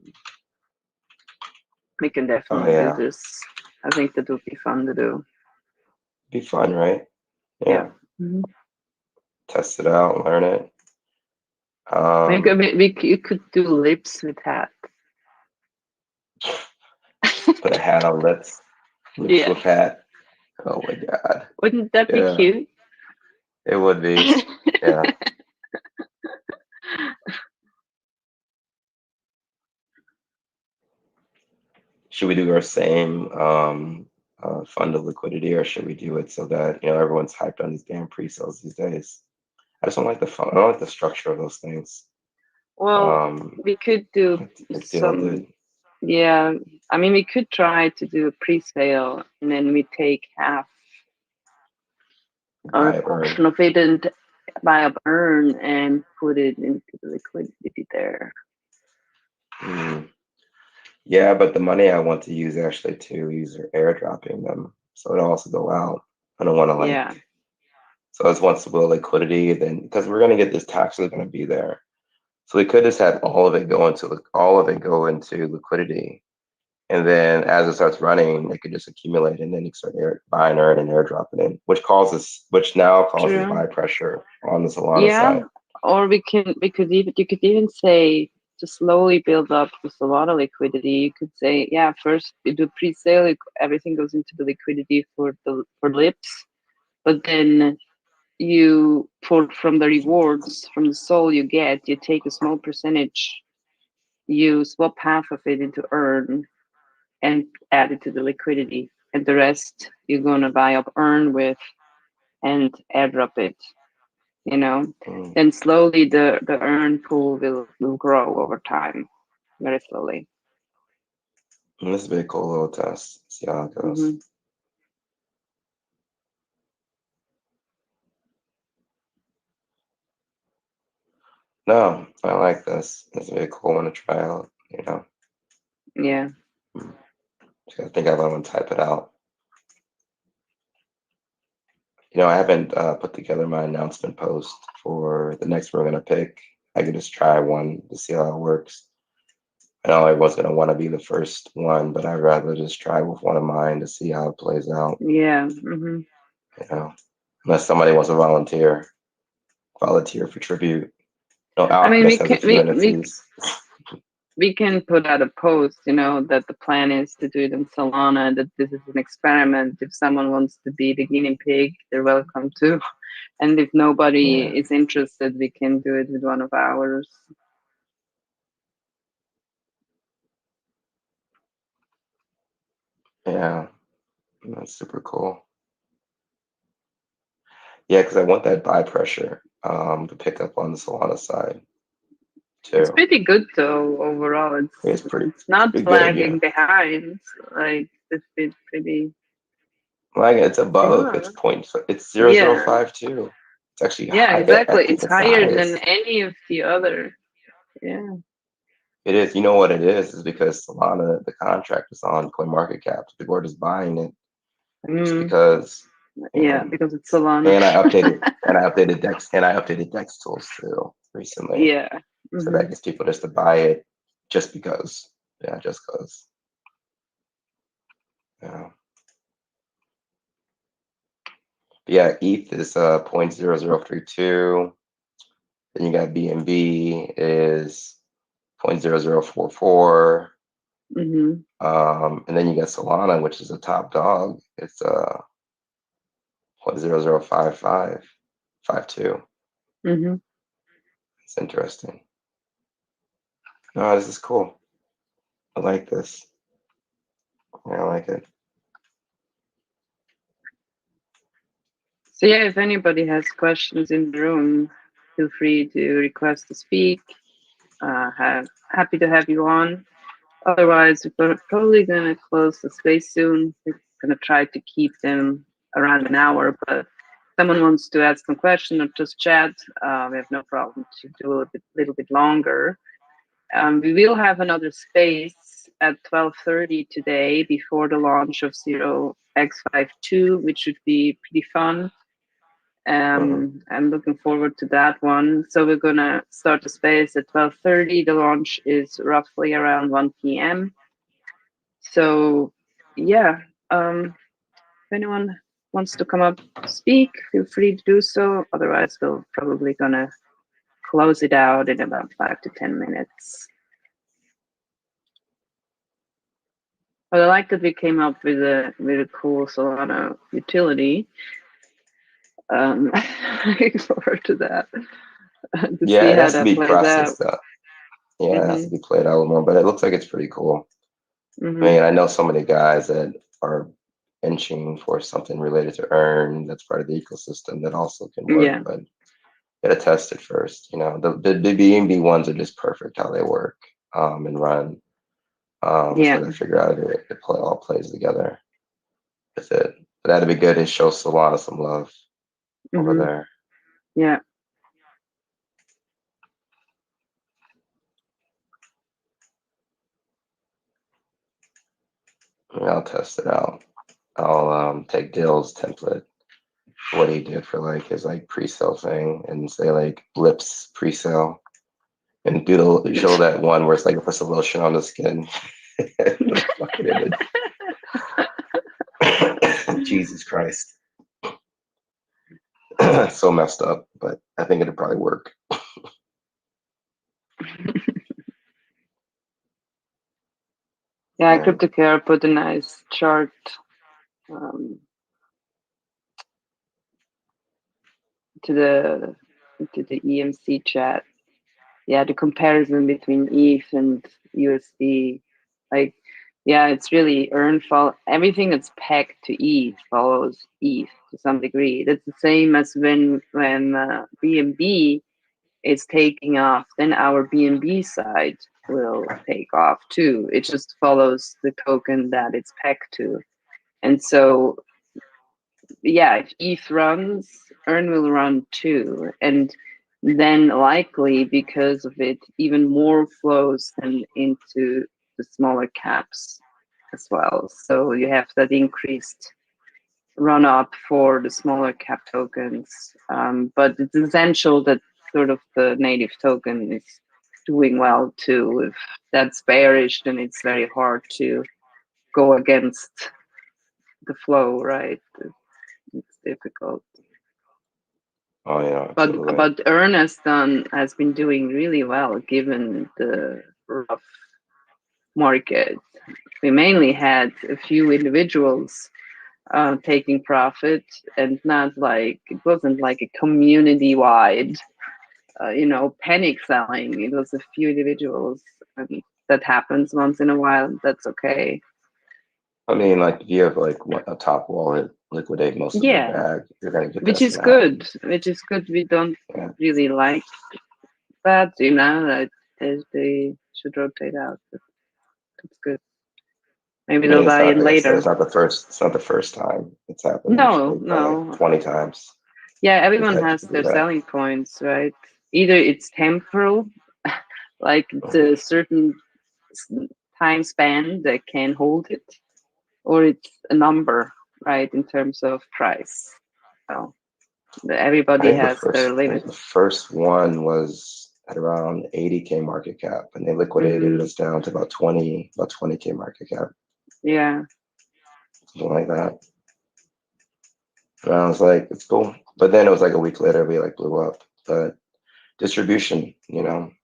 we can Oh definitely do yeah. this. I think that would be fun to do. Be fun, right? Yeah. Mm-hmm. Test it out, learn it. You could do lips with that. Put a hat on lips. Lips Yeah. with hat. Oh my god. Wouldn't that be cute? It would be. Yeah. Should we do our same fund of liquidity, or should we do it so that everyone's hyped on these damn pre-sales these days? I just don't like the fun. I don't like the structure of those things. Well, we could do some. Yeah, I mean, we could try to do a pre-sale, and then we take half or a portion of it and buy up EARN and put it into the liquidity there. Yeah, but the money I want to use actually to use airdropping them, so it'll also go out. I don't want to Yeah. So it's once the liquidity, then because we're gonna get this tax is gonna be there, so we could just have all of it go into liquidity, and then as it starts running, it could just accumulate, and then you start buying EARN and airdropping in, which now causes buy pressure on the Solana side. Or you could even say to slowly build up with a lot of liquidity. You could say, yeah, first you do pre-sale, everything goes into the liquidity for lips, but then from the rewards from the SOL you get, you take a small percentage, you swap half of it into EARN and add it to the liquidity, and the rest you're gonna buy up EARN with and airdrop it. Then slowly the EARN pool will grow over time, very slowly. This is a very cool little test. See how it goes. Mm-hmm. No, I like this. It's a very cool one to try out. Yeah. I think I want to type it out. I haven't put together my announcement post for the next one we're gonna pick. I could just try one to see how it works. I know everyone's gonna want to be the first one, but I'd rather just try with one of mine to see how it plays out. Yeah. Mm-hmm. Unless somebody wants to volunteer for tribute. No, I mean, we can put out a post, that the plan is to do it in Solana, that this is an experiment. If someone wants to be the guinea pig, they're welcome to. And if nobody is interested, we can do it with one of ours. Yeah, that's super cool. Yeah, because I want that buy pressure to pick up on the Solana side too. It's pretty good though overall. It's not lagging behind. Like it's been pretty. Like it's above. It's 0.0052. It's actually high. Exactly. It's higher than any of the other. Yeah. It is. You know what it is because Solana, the contract is on CoinMarketCap. People are just buying it just because. Because it's Solana. And I updated Dex tools too recently. Yeah. Mm-hmm. So that gets people just to buy it just because. Yeah, just because. Yeah. Yeah, ETH is 0.0032. Then you got BNB is 0.0044. Mm-hmm. And then you got Solana, which is a top dog. It's 0.005552. Mm-hmm. It's interesting. No, this is cool. I like this. Yeah, I like it. So yeah, if anybody has questions in the room, feel free to request to speak. Happy to have you on. Otherwise, we're probably gonna close the space soon. We're gonna try to keep them around an hour, but if someone wants to ask some question or just chat, we have no problem to do a little bit longer. We will have another space at 12:30 today before the launch of 0x52, which should be pretty fun. I'm looking forward to that one. So we're gonna start the space at 12:30. The launch is roughly around 1 p.m. So yeah, If anyone wants to come up to speak, feel free to do so. Otherwise, we're probably gonna close it out in about 5 to 10 minutes. But I like that we came up with a cool Solana utility. Looking forward to that. To Yeah, see it how has to that be plays out. processed up. Yeah, it has to be played out a little more, but it looks like it's pretty cool. I mean, I know so many guys that are inching for something related to EARN that's part of the ecosystem that also can work, Yeah. but gotta test it first. You know, the BNB ones are just perfect how they work and run. Yeah. So to figure out if it all plays together with it. But that'd be good to show Solana some love over there. Yeah. I'll test it out. I'll take Dill's template, what he did for like his like pre-sale thing, and say like lips pre-sale, and show that one where it's like it puts a lotion on the skin. The fucking image. Jesus Christ. So messed up, but I think it'd probably work. Yeah, Cryptocurrencies put a nice chart to the EMC chat. Yeah, the comparison between ETH and USD, like, yeah, it's really everything that's pegged to ETH follows ETH to some degree. That's the same as when BNB is taking off, then our BNB side will take off too. It just follows the token that it's pegged to. And so, yeah, if ETH runs, EARN will run too. And then likely because of it, even more flows then into the smaller caps as well. So you have that increased run up for the smaller cap tokens. But it's essential that sort of the native token is doing well too. If that's bearish, then it's very hard to go against the flow, right? It's difficult. Oh yeah, but EARN has been doing really well given the rough market. We mainly had a few individuals taking profit, and not like it wasn't like a community wide, panic selling. It was a few individuals, and that happens once in a while. That's okay. I mean, like if you have like a top wallet liquidate most of your bag, you're gonna get which that. Is good. Which is good. We don't really like that, that they should rotate out. But that's good. Maybe they'll buy in later. It's not the first time it's happened. No. Like 20 times. Yeah, everyone has their selling points, right? Either it's temporal, like it's a certain time span that can hold it, or it's a number, right, in terms of price. So everybody has their limit. The first one was at around 80K market cap, and they liquidated us down to about 20K market cap. Yeah. Something like that. And I was like, it's cool. But then it was like a week later, we like blew up. But distribution,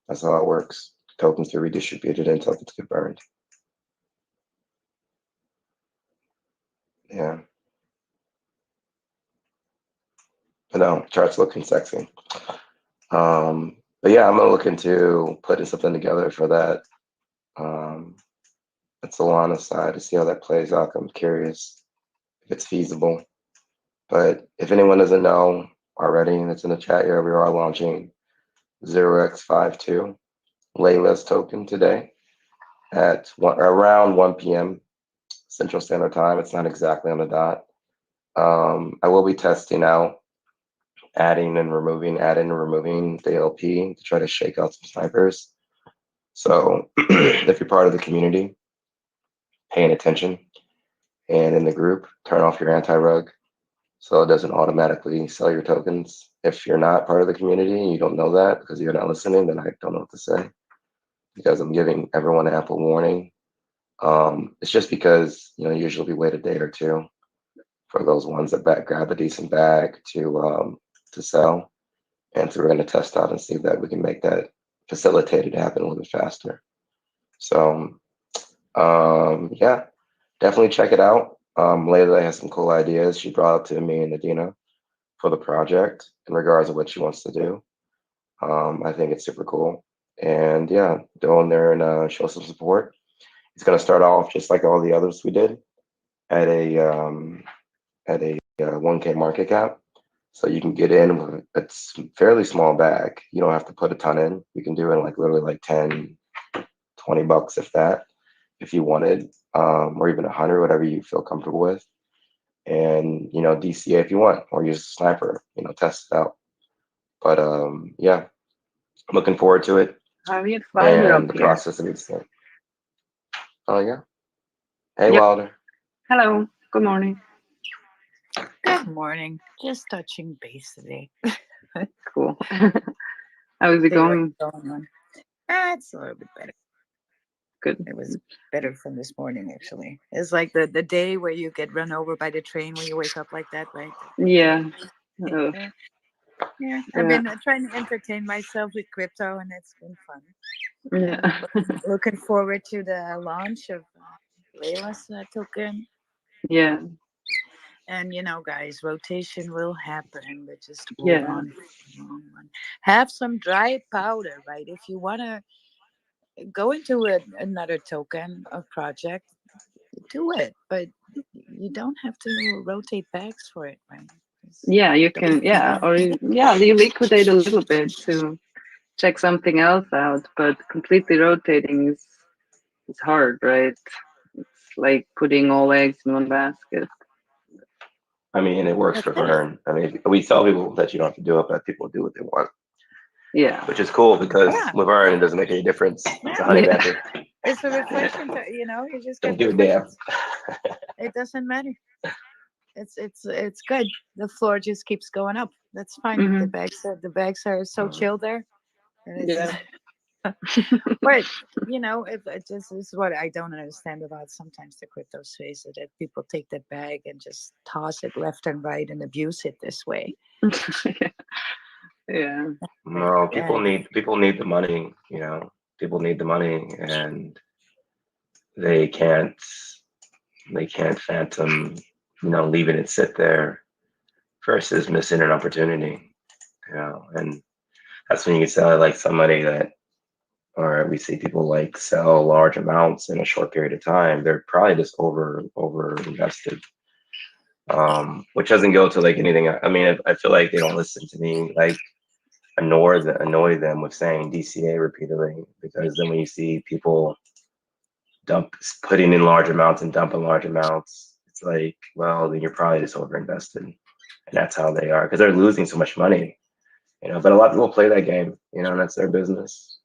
that's how it works. Tokens get redistributed and tokens get burned. Yeah. But no, chart's looking sexy. But yeah, I'm gonna look into putting something together for that. It's Solana side to see how that plays out. I'm curious if it's feasible. But if anyone doesn't know already, and it's in the chat here, we are launching 0x52 Layla's token today at around 1 p.m. Central Standard Time. It's not exactly on the dot. I will be testing out adding and removing the LP to try to shake out some snipers. So if you're part of the community, paying attention, and in the group, turn off your anti-rug so it doesn't automatically sell your tokens. If you're not part of the community and you don't know that because you're not listening, then I don't know what to say, because I'm giving everyone ample warning. It's just because, usually we wait a day or two for those ones that grab a decent bag to sell. And so we're going to test out and see that we can make that facilitated happen a little bit faster. So, yeah, definitely check it out. Layla has some cool ideas she brought up to me and Nadina for the project in regards to what she wants to do. I think it's super cool. And yeah, go in there and show some support. It's going to start off just like all the others we did at a 1K market cap. So you can get in with a fairly small bag. You don't have to put a ton in. You can do it in like literally like 10, $20 if that, if you wanted, or even 100, whatever you feel comfortable with. And, DCA if you want, or use a sniper, test it out. But yeah, I'm looking forward to it. We have Wilder And up the here. process of it. Oh yeah. Hey, Yep. Wilder. Hello. Good morning. Good morning. Just touching base today. Cool. How is it going? It's a little bit better. Good. It was better from this morning, actually. It's like the day where you get run over by the train when you wake up like that, right? Yeah. Yeah. I've been trying to entertain myself with crypto, and it's been fun. Yeah. Looking forward to the launch of Layla's token. Yeah. And guys, rotation will happen, but just hold on. Have some dry powder, right? If you want to go into another token or project, do it, but you don't have to rotate bags for it, right? Yeah, you can. Yeah, or you liquidate a little bit to check something else out, but completely rotating is hard, right? It's like putting all eggs in one basket. I mean, it works for EARN. I mean, we tell people that you don't have to do it, but people do what they want. Yeah. Which is cool because with EARN, it doesn't make any difference. It's a honey badger. It's a reflection, you just don't give a damn. It doesn't matter. It's good. The floor just keeps going up. That's fine. Mm-hmm. The bags are so chill there. Yeah. But if this is what I don't understand about sometimes the crypto space, that people take that bag and just toss it left and right and abuse it this way. Yeah. No, people need the money. People need the money, and they can't phantom, leaving it sit there versus missing an opportunity. And that's when you can sell it like somebody that, or we see people like sell large amounts in a short period of time. They're probably just over invested. Which doesn't go to like anything. I mean, I feel like they don't listen to me. Like annoy them with saying DCA repeatedly, because then when you see people putting in large amounts and dumping large amounts, it's like, well, then you're probably just overinvested, and that's how they are because they're losing so much money. But a lot of people play that game. And that's their business.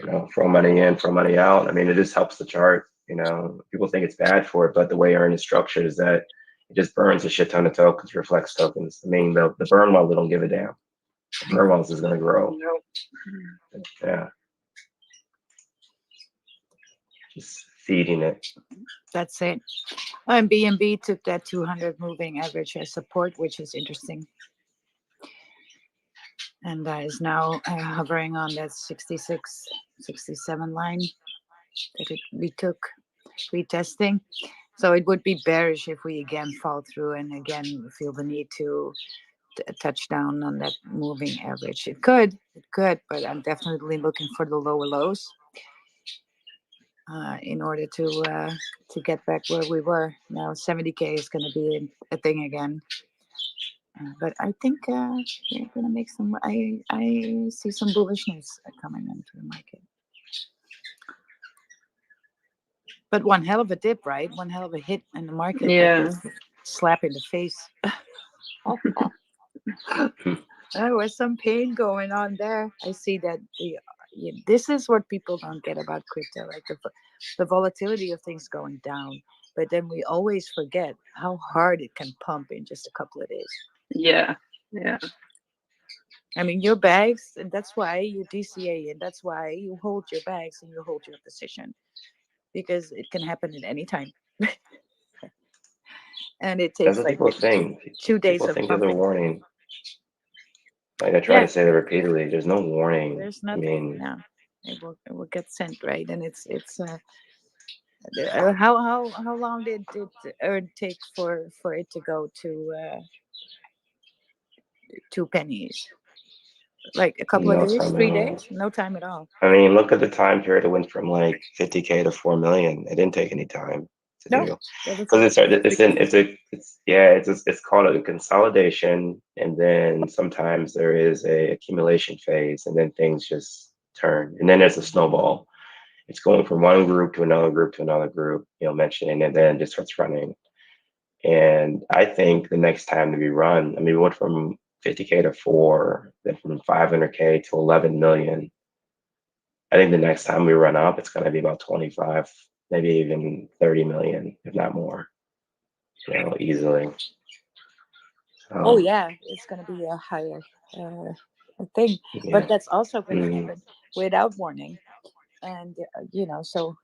Throw money in, throw money out. I mean, it just helps the chart. People think it's bad for it, but the way EARN is structured is that it just burns a shit ton of tokens, reflects tokens. I mean, the burn while they don't give a damn. The burn while is going to grow. Yeah. Just feeding it. That's it. And BNB took that 200 moving average as support, which is interesting. And that is now hovering on that 66, 67 line that we took retesting. So it would be bearish if we again fall through and again feel the need to touch down on that moving average. It could, but I'm definitely looking for the lower lows in order to get back where we were. Now 70K is going to be a thing again. But I think we're going to make some. I see some bullishness coming into the market. But one hell of a dip, right? One hell of a hit in the market. Yeah. Slap in the face. There was some pain going on there. I see that this is what people don't get about crypto, like the volatility of things going down. But then we always forget how hard it can pump in just a couple of days. Yeah. I mean, your bags, and that's why you DCA, and that's why you hold your bags and you hold your position. because it can happen at any time. And it That's takes what like people think. 2 days People of think there's a pumping. warning. Like I try Yeah, to say that repeatedly. There's no warning. there's I nothing. mean, No, it will get sent, right? And it's how long did EARN take for it to go to 2 pennies? Like a couple of no days, time at 3 days? all. No time at all. I mean, look at the time period. It went from like 50K to 4 million. It didn't take any time to No, do that was because that's ridiculous. it's called a consolidation, and then sometimes there is a accumulation phase, and then things just turn, and then there's a snowball. It's going from one group to another group to another group, mentioning, and then it just starts running. And I think the next time to be run, I mean, we went from 50K to 4, then from 500K to 11 million. I think the next time we run up, it's going to be about 25, maybe even 30 million, if not more, easily. Oh yeah, it's gonna be a higher thing, Yeah. but that's also gonna Mhm. happen without warning. And so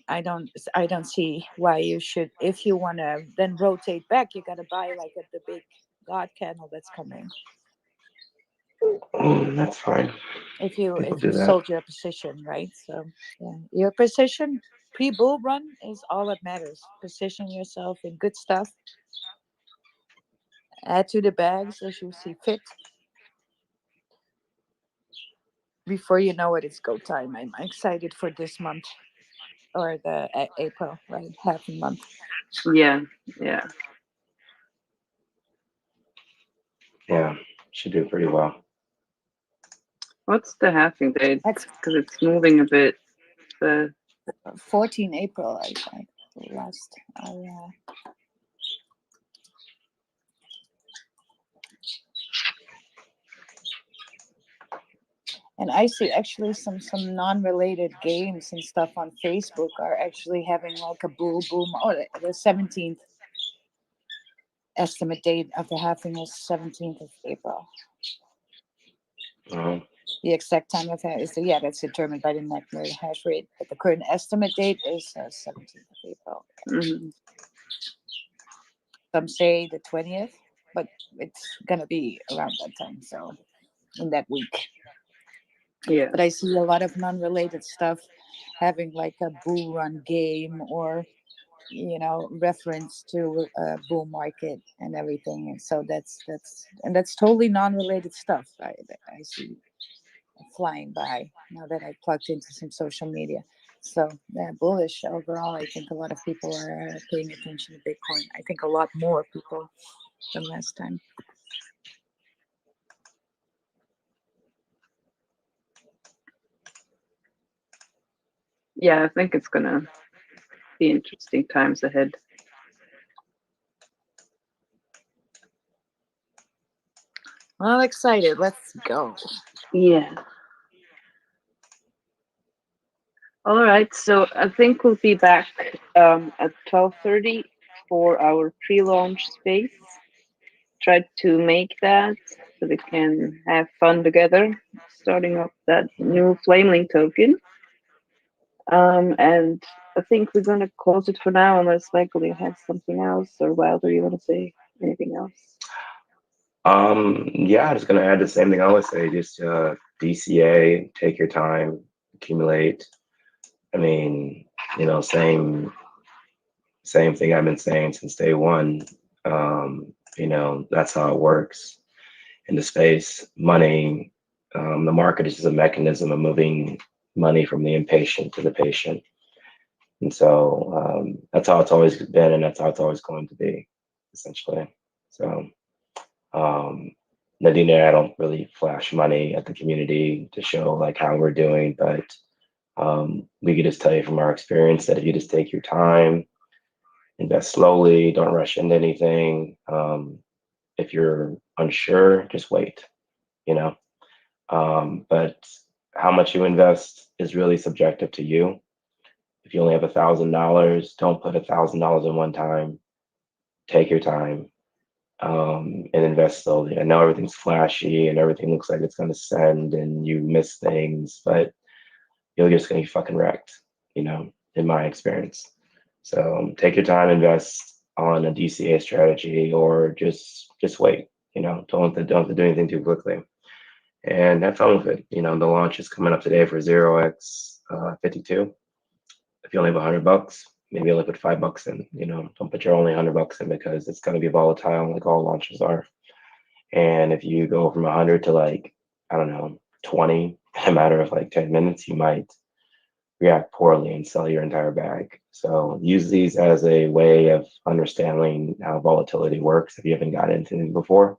I don't see why you should, if you want to then rotate back, you got to buy like at the big god candle that's coming. That's fine. If People you do that. sold your position, right? So yeah, your position pre-bull run is all that matters. Position yourself in good stuff, add to the bags as you see fit. Before you know it, it's go time. I'm excited for this month, or the April, right? Half a month. Yeah, yeah. Yeah, should do pretty well. What's the halving date? That's Because it's moving a bit. The 14 April. I last. And I see actually some non-related games and stuff on Facebook are actually having like a bull boom. Oh, the 17th estimate date of the halving is 17th of April. Uh, The exact time of that is that's determined by the net hash rate, but the current estimate date is 17th of April. mhm. Some say the 20th, but it's gonna be around that time, so in that week. Yeah, But I see a lot of non-related stuff having like a bull run game, or reference to a bull market and everything. And so that's totally non-related stuff. I see flying by now that I plugged into some social media. So bullish overall. I think a lot of people are paying attention to Bitcoin. I think a lot more people than last time. yeah. I think it's gonna be interesting times ahead. Well, excited. Let's go. Yeah. All right. So I think we'll be back at 12:30 for our pre-launch space. Try to make that so we can have fun together, starting up that new Flameling token. And I think we're gonna close it for now, unless Michael you have something else, or Wilder, you want to say anything else? yeah, I'm just gonna add the same thing I always say. Just DCA, take your time, accumulate. I mean, same thing I've been saying since day one. That's how it works in the space. Money, the market is just a mechanism of moving money from the impatient to the patient. And so that's how it's always been, and that's how it's always going to be, essentially. So Nadine, I don't really flash money at the community to show like how we're doing, but we could just tell you from our experience that if you just take your time, invest slowly, don't rush into anything. If you're unsure, just wait, you know. But how much you invest is really subjective to you. If you only have $1,000, don't put $1,000 in one time. Take your time and invest slowly. I know everything's flashy and everything looks like it's going to send and you miss things, but you're just going to be fucking wrecked. in my experience. So take your time, invest on a DCA strategy, or just wait. Don't have to do anything too quickly. And have fun with it. The launch is coming up today for 0x 52. If you only have $100, maybe only put $5 in. Don't put your only $100 in, because it's going to be volatile, like all launches are. And if you go from 100 to, like, I don't know, 20 in a matter of like 10 minutes, you might react poorly and sell your entire bag. So use these as a way of understanding how volatility works if you haven't gotten into it before.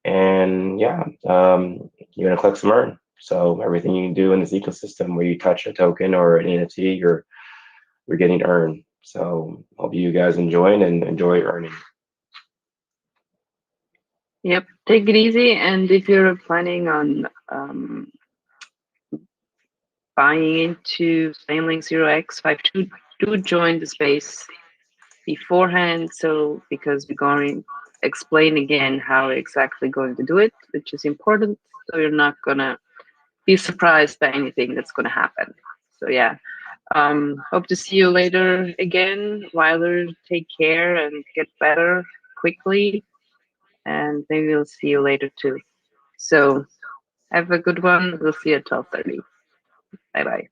And yeah, you're gonna collect some EARN. So everything you can do in this ecosystem where you touch a token or an NFT, you're getting EARN. So hope you guys enjoy and enjoy earning. Yep, take it easy. And if you're planning on buying into Flameling 0x52, do join the space beforehand. So because we're going to explain again how we're exactly going to do it, which is important. So you're not gonna be surprised by anything that's gonna happen. So yeah, hope to see you later again. Wilder, take care and get better quickly. And maybe we'll see you later too. So have a good one. We'll see you at 12:30. Bye-bye.